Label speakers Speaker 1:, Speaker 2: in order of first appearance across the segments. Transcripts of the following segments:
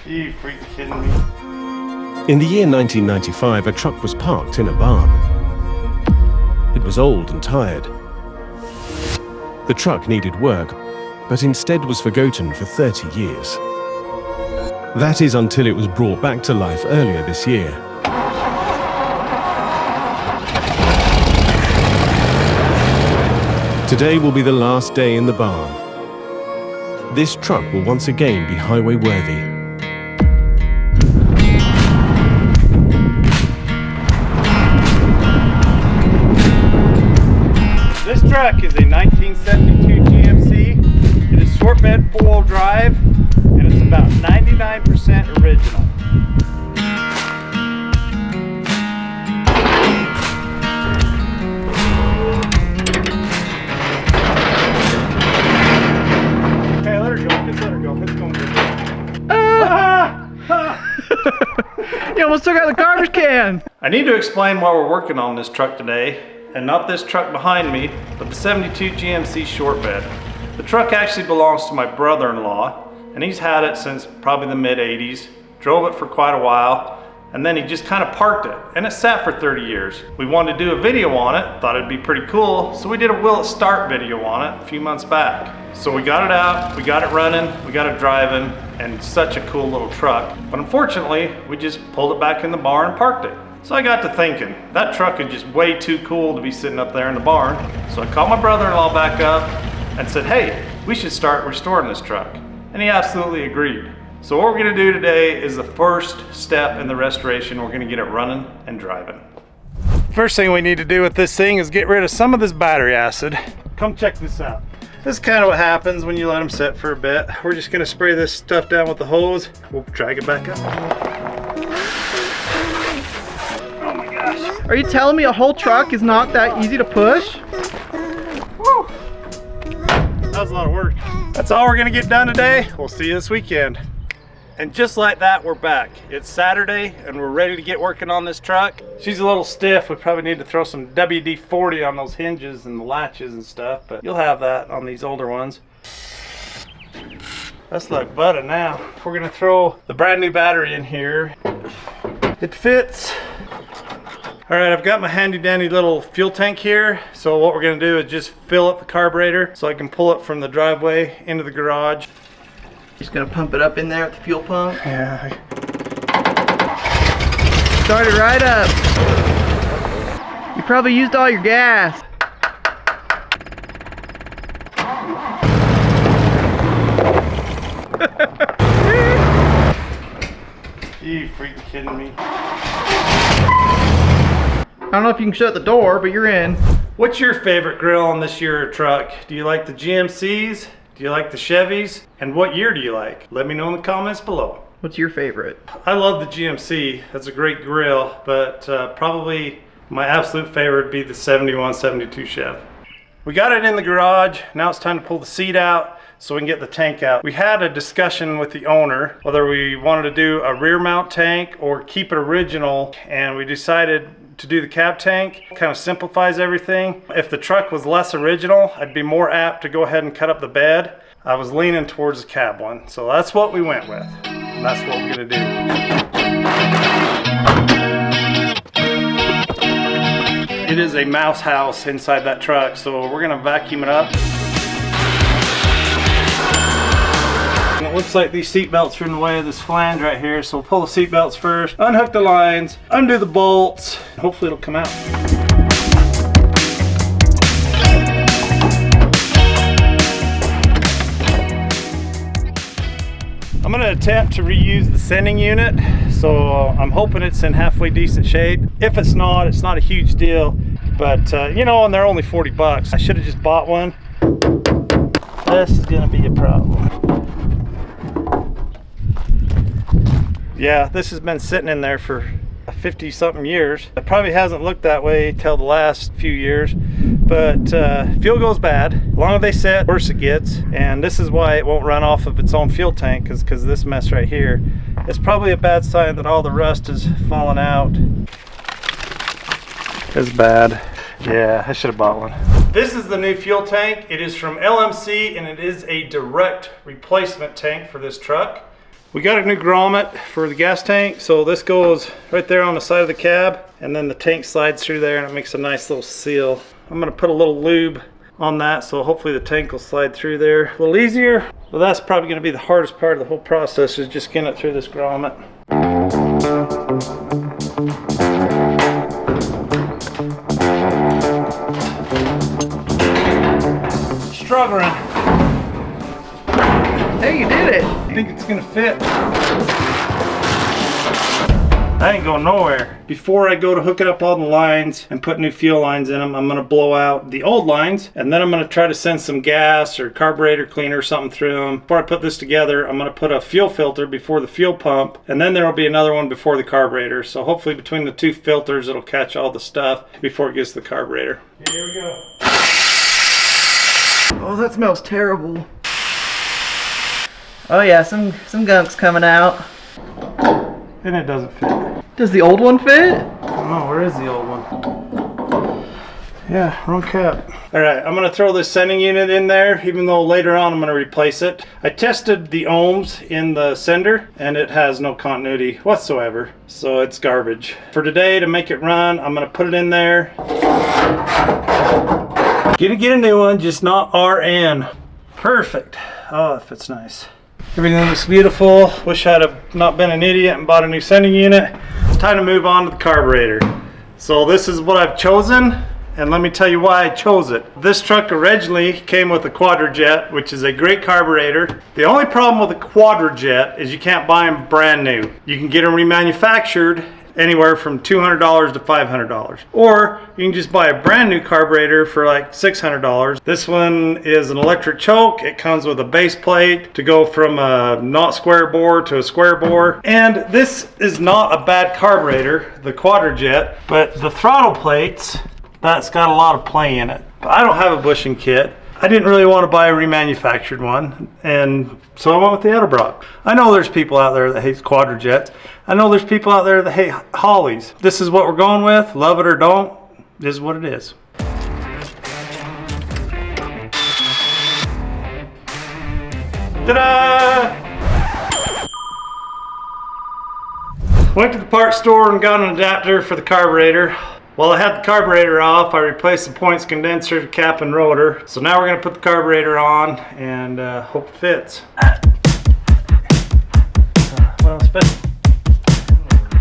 Speaker 1: Are you freaking kidding me?
Speaker 2: In the year 1995, a truck was parked in a barn. It was old and tired. The truck needed work, but instead was forgotten for 30 years. That is until it was brought back to life earlier this year. Today will be the last day in the barn. This truck will once again be highway worthy.
Speaker 1: This truck is a 1972 GMC. It is short bed 4-wheel drive, and it's about 99% original. Okay, let her go. Just let her go. It's going good.
Speaker 3: You almost took out the garbage can.
Speaker 1: I need to explain why we're working on this truck today, and not this truck behind me, but the 72 GMC short bed. The truck actually belongs to my brother-in-law, and he's had it since probably the mid-80s, drove it for quite a while, and then he just kind of parked it, and it sat for 30 years. We wanted to do a video on it, thought it'd be pretty cool, so we did a will it start video on it a few months back. So we got it out, we got it running, we got it driving, and it's such a cool little truck. But unfortunately, we just pulled it back in the barn and parked it. So I got to thinking, that truck is just way too cool to be sitting up there in the barn. So I called my brother-in-law back up and said, hey, we should start restoring this truck. And he absolutely agreed. So what we're gonna do today is the first step in the restoration. We're gonna get it running and driving. First thing we need to do with this thing is get rid of some of this battery acid. Come check this out. This is kind of what happens when you let them sit for a bit. We're just gonna spray this stuff down with the hose. We'll drag it back up. Oh my gosh.
Speaker 3: Are you telling me a whole truck is not that easy to push?
Speaker 1: Woo. That was a lot of work. That's all we're gonna get done today. We'll see you this weekend. And just like that, we're back. It's Saturday and we're ready to get working on this truck. She's a little stiff. We probably need to throw some WD-40 on those hinges and the latches and stuff, but you'll have that on these older ones. That's like butter now. We're gonna throw the brand new battery in here. It fits. All right, I've got my handy dandy little fuel tank here. So what we're gonna do is just fill up the carburetor so I can pull it from the driveway into the garage.
Speaker 3: Just gonna pump it up in there at the fuel pump.
Speaker 1: Yeah.
Speaker 3: Start it right up. You probably used all your gas.
Speaker 1: Are you freaking kidding me?
Speaker 3: I don't know if you can shut the door, but you're in.
Speaker 1: What's your favorite grill on this year truck? Do you like the GMCs? Do you like the Chevys? And what year do you like? Let me know in the comments below.
Speaker 3: What's your favorite?
Speaker 1: I love the GMC. That's a great grill, but probably my absolute favorite would be the 71, 72 Chev. We got it in the garage. Now it's time to pull the seat out so we can get the tank out. We had a discussion with the owner whether we wanted to do a rear mount tank or keep it original, and we decided to do the cab tank. Kind of simplifies everything. If the truck was less original, I'd be more apt to go ahead and cut up the bed. I was leaning towards the cab one, so that's what we went with. That's what we're gonna do. It is a mouse house inside that truck, so we're gonna vacuum it up. And it looks like these seat belts are in the way of this flange right here, so we'll pull the seat belts first, unhook the lines, undo the bolts. Hopefully it'll come out. I'm gonna attempt to reuse the sending unit, so I'm hoping it's in halfway decent shape. If it's not a huge deal, but you know, and they're only 40 bucks. I should have just bought one. This is gonna be a problem. Yeah, this has been sitting in there for 50 something years. It probably hasn't looked that way till the last few years, but fuel goes bad. The longer they sit, worse it gets, and this is why it won't run off of its own fuel tank, because this mess right here is probably a bad sign that all the rust is falling out. It's bad. Yeah, I should have bought one. This is the new fuel tank. It is from LMC and it is a direct replacement tank for this truck. We got a new grommet for the gas tank, so this goes right there on the side of the cab, and then the tank slides through there and it makes a nice little seal. I'm gonna put a little lube on that, so hopefully the tank will slide through there a little easier. Well, that's probably gonna be the hardest part of the whole process, is just getting it through this grommet. Struggling.
Speaker 3: Hey, you did it.
Speaker 1: I think it's gonna fit. I ain't going nowhere. Before I go to hooking up all the lines and put new fuel lines in them, I'm gonna blow out the old lines, and then I'm gonna try to send some gas or carburetor cleaner or something through them. Before I put this together, I'm gonna put a fuel filter before the fuel pump, and then there will be another one before the carburetor. So hopefully between the two filters, it'll catch all the stuff before it gets to the carburetor. Here we go.
Speaker 3: Oh, that smells terrible. Oh yeah, some gunk's coming out.
Speaker 1: And it doesn't fit.
Speaker 3: Does the old one fit?
Speaker 1: I don't know, where is the old one? Yeah, wrong cap. All right, I'm gonna throw this sending unit in there, even though later on I'm gonna replace it. I tested the ohms in the sender, and it has no continuity whatsoever, so it's garbage. For today, to make it run, I'm gonna put it in there. Gonna get a new one, just not RN. Perfect. Oh, that fits nice. Everything looks beautiful. Wish I'd have not been an idiot and bought a new sending unit. It's time to move on to the carburetor. So this is what I've chosen, and let me tell you why I chose it. This truck originally came with a Quadrajet, which is a great carburetor. The only problem with a Quadrajet is you can't buy them brand new. You can get them remanufactured anywhere from $200 to $500. Or you can just buy a brand new carburetor for like $600. This one is an electric choke. It comes with a base plate to go from a not square bore to a square bore. And this is not a bad carburetor, the Quadrajet, but the throttle plates, that's got a lot of play in it. But I don't have a bushing kit. I didn't really want to buy a remanufactured one, and so I went with the Edelbrock. I know there's people out there that hate Quadrajets. I know there's people out there that hate Hollies. This is what we're going with. Love it or don't, this is what it is. Ta-da! Went to the parts store and got an adapter for the carburetor. While I had the carburetor off, I replaced the points condenser, cap, and rotor. So now we're gonna put the carburetor on and hope it fits. Well, it's fitting.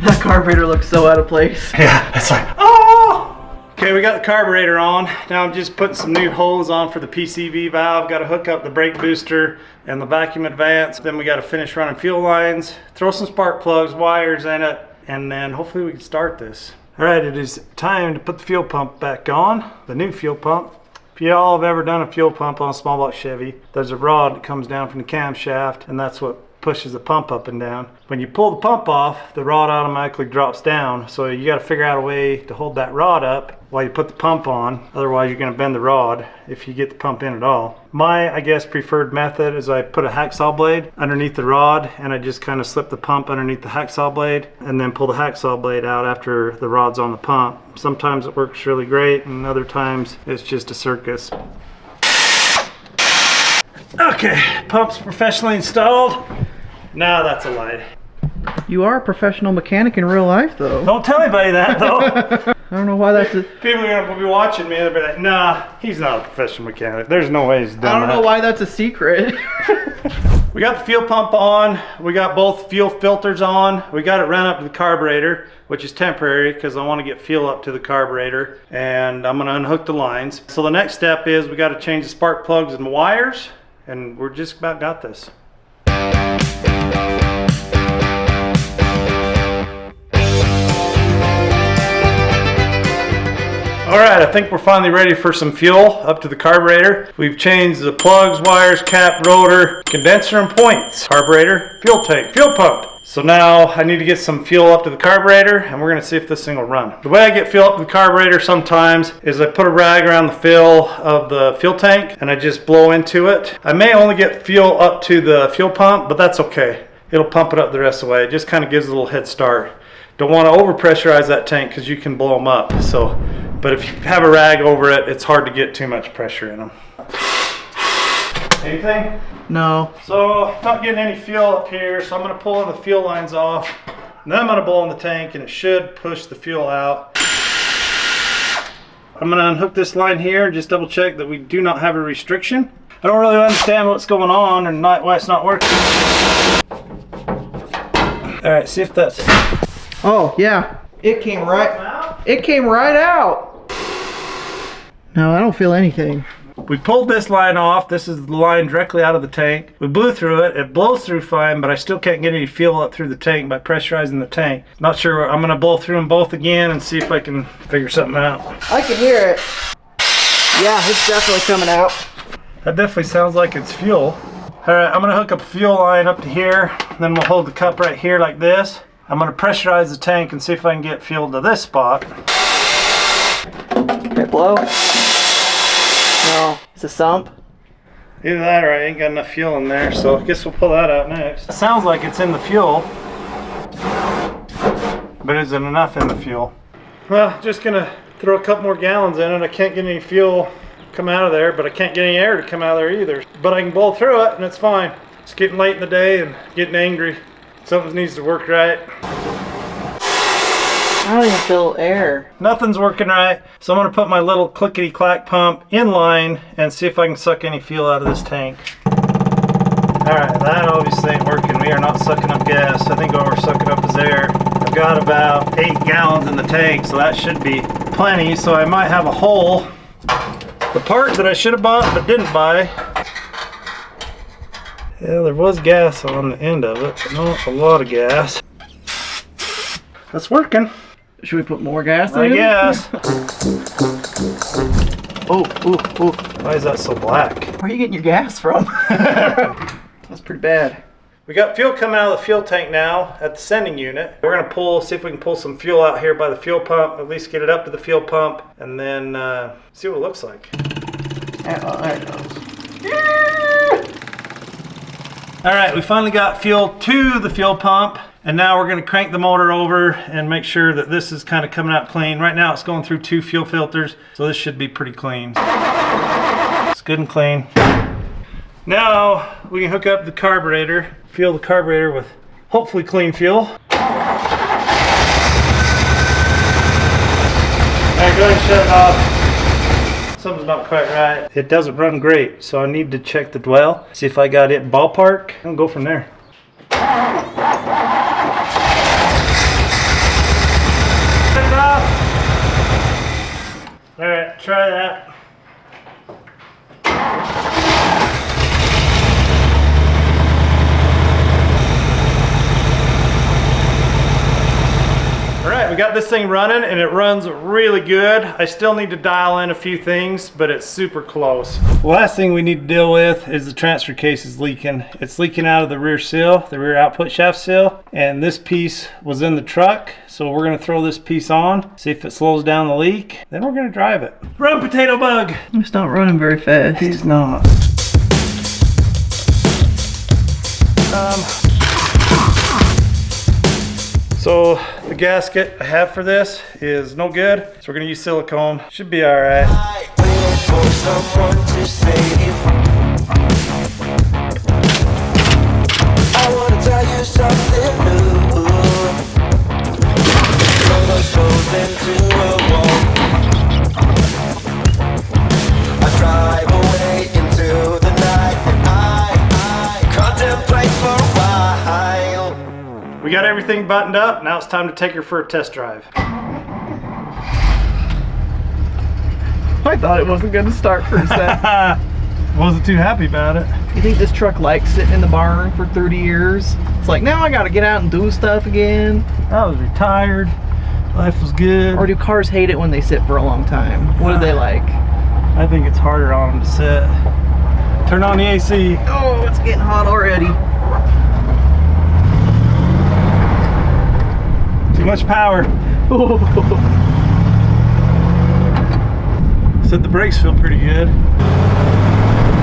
Speaker 3: That carburetor looks so out of place.
Speaker 1: Yeah, it's like, oh! Okay, we got the carburetor on. Now I'm just putting some new hose on for the PCV valve. Got to hook up the brake booster and the vacuum advance. Then we got to finish running fuel lines, throw some spark plugs, wires in it, and then hopefully we can start this. All right, it is time to put the fuel pump back on, the new fuel pump. If y'all have ever done a fuel pump on a small block Chevy, there's a rod that comes down from the camshaft, and that's what pushes the pump up and down. When you pull the pump off, the rod automatically drops down, so you got to figure out a way to hold that rod up while you put the pump on. Otherwise you're going to bend the rod if you get the pump in at all. My, I guess, preferred method is I put a hacksaw blade underneath the rod, and I just kind of slip the pump underneath the hacksaw blade and then pull the hacksaw blade out after the rod's on the pump. Sometimes it works really great, and other times it's just a circus. Okay, pump's professionally installed. Now that's a lie.
Speaker 3: You are a professional mechanic in real life, though.
Speaker 1: Don't tell anybody that, though.
Speaker 3: I don't know why that's a...
Speaker 1: People are gonna be watching me and they'll be like, nah, he's not a professional mechanic. There's no way he's done that.
Speaker 3: I don't know why that's a secret.
Speaker 1: We got the fuel pump on. We got both fuel filters on. We got it run up to the carburetor, which is temporary because I want to get fuel up to the carburetor, and I'm gonna unhook the lines. So the next step is we got to change the spark plugs and the wires, and we're just about got this. All right, I think we're finally ready for some fuel up to the carburetor. We've changed the plugs, wires, cap, rotor, condenser, and points. Carburetor, fuel tank, fuel pump. So now I need to get some fuel up to the carburetor, and we're gonna see if this thing will run. The way I get fuel up to the carburetor sometimes is I put a rag around the fill of the fuel tank and I just blow into it. I may only get fuel up to the fuel pump, but that's okay. It'll pump it up the rest of the way. It just kind of gives a little head start. Don't want to over pressurize that tank because you can blow them up. But if you have a rag over it, it's hard to get too much pressure in them. Anything?
Speaker 3: No.
Speaker 1: So, not getting any fuel up here, so I'm gonna pull the fuel lines off. And then I'm gonna blow in the tank and it should push the fuel out. I'm gonna unhook this line here and just double check that we do not have a restriction. I don't really understand what's going on and why it's not working. All right, see if that's...
Speaker 3: Oh, yeah. It came right out. No, I don't feel anything.
Speaker 1: We pulled this line off. This is the line directly out of the tank. We blew through it. It blows through fine, but I still can't get any fuel up through the tank by pressurizing the tank. Not sure. I'm gonna blow through them both again and see if I can figure something out.
Speaker 3: I can hear it. Yeah, it's definitely coming out.
Speaker 1: That definitely sounds like it's fuel. All right, I'm gonna hook up a fuel line up to here. Then we'll hold the cup right here like this. I'm gonna pressurize the tank and see if I can get fuel to this spot.
Speaker 3: Okay, blow. No, it's a sump.
Speaker 1: Either that or I ain't got enough fuel in there, so I guess we'll pull that out next. It sounds like it's in the fuel, but is it enough in the fuel? Well, just gonna throw a couple more gallons in it. I can't get any fuel come out of there, but I can't get any air to come out of there either. But I can blow through it and it's fine. It's getting late in the day and getting angry. Something needs to work right.
Speaker 3: I don't even feel air.
Speaker 1: Nothing's working right, so I'm gonna put my little clickety-clack pump in line and see if I can suck any fuel out of this tank. All right, that obviously ain't working. We are not sucking up gas. I think all we're sucking up is air. I've got about 8 gallons in the tank, so that should be plenty. So I might have a hole. The part that I should have bought but didn't buy. Yeah, there was gas on the end of it, but not a lot of gas. That's working.
Speaker 3: Should we put more gas in?
Speaker 1: I guess.
Speaker 3: Oh.
Speaker 1: Why is that so black?
Speaker 3: Where are you getting your gas from? That's pretty bad.
Speaker 1: We got fuel coming out of the fuel tank now at the sending unit. We're gonna see if we can pull some fuel out here by the fuel pump, at least get it up to the fuel pump, and then see what it looks like.
Speaker 3: There it goes.
Speaker 1: All right, we finally got fuel to the fuel pump, and now we're gonna crank the motor over and make sure that this is kind of coming out clean. Right now it's going through 2 fuel filters, so this should be pretty clean. It's good and clean. Now we can hook up the carburetor, fuel the carburetor with hopefully clean fuel. All right, go ahead and shut it off. Something's not quite right. It doesn't run great, so I need to check the dwell, see if I got it ballpark, and go from there. Shut it off. All right, try that. We got this thing running and it runs really good. I still need to dial in a few things, but it's super close. The last thing we need to deal with is the transfer case is leaking. It's leaking out of the rear seal, the rear output shaft seal, and this piece was in the truck. So we're gonna throw this piece on, see if it slows down the leak, then we're gonna drive it. Run, potato bug!
Speaker 3: He's not running very fast.
Speaker 1: He's not. So the gasket I have for this is no good, so we're gonna use silicone. Should be all right. For someone to save. I wanna tell you something new. Almost goes into a wall. I drive away into the night and I contemplate for a while. We got everything buttoned up. Now it's time to take her for a test drive.
Speaker 3: I thought it wasn't going to start for a second.
Speaker 1: Wasn't too happy about it.
Speaker 3: You think this truck likes sitting in the barn for 30 years? It's like, now I got to get out and do stuff again.
Speaker 1: I was retired. Life was good.
Speaker 3: Or do cars hate it when they sit for a long time? What do they like?
Speaker 1: I think it's harder on them to sit. Turn on the AC.
Speaker 3: Oh, it's getting hot already.
Speaker 1: Too much power. Said the brakes feel pretty good.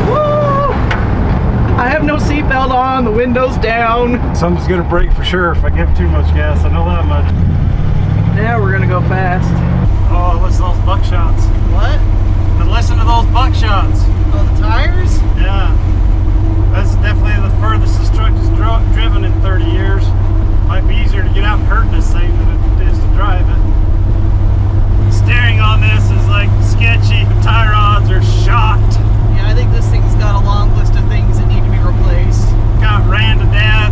Speaker 3: Woo! I have no seatbelt on, the window's down.
Speaker 1: Something's gonna break for sure if I give too much gas. I know that much.
Speaker 3: Yeah, we're gonna go fast.
Speaker 1: Oh, listen to those buckshots.
Speaker 3: What?
Speaker 1: But listen to those buckshots.
Speaker 3: Oh, the tires?
Speaker 1: Yeah. This is definitely the furthest this truck is driven in 30 years. Might be easier to get out and hurt this thing than it is to drive it. The steering on this is like sketchy. The tie rods are shot.
Speaker 3: Yeah, I think this thing's got a long list of things that need to be replaced.
Speaker 1: Got ran to death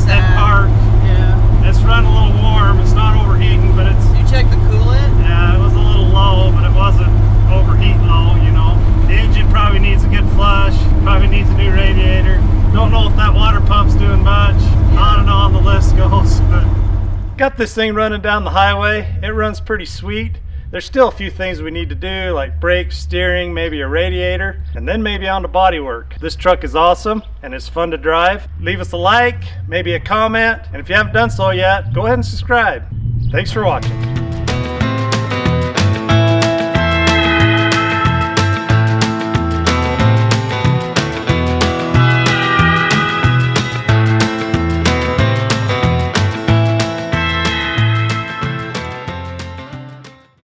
Speaker 1: at park.
Speaker 3: Yeah.
Speaker 1: It's run a little warm. It's not overheating, but it's...
Speaker 3: You check the coolant?
Speaker 1: Yeah, it was a little low, but it wasn't overheat low, you know. The engine probably needs a good flush. Probably needs a new radiator. Don't know if that water pump's doing much. On and on the list goes. But got this thing running down the highway. It runs pretty sweet. There's still a few things we need to do, like brakes, steering, maybe a radiator, and then maybe on to body work. This truck is awesome and it's fun to drive. Leave us a like, maybe a comment, and if you haven't done so yet, go ahead and subscribe. Thanks for watching.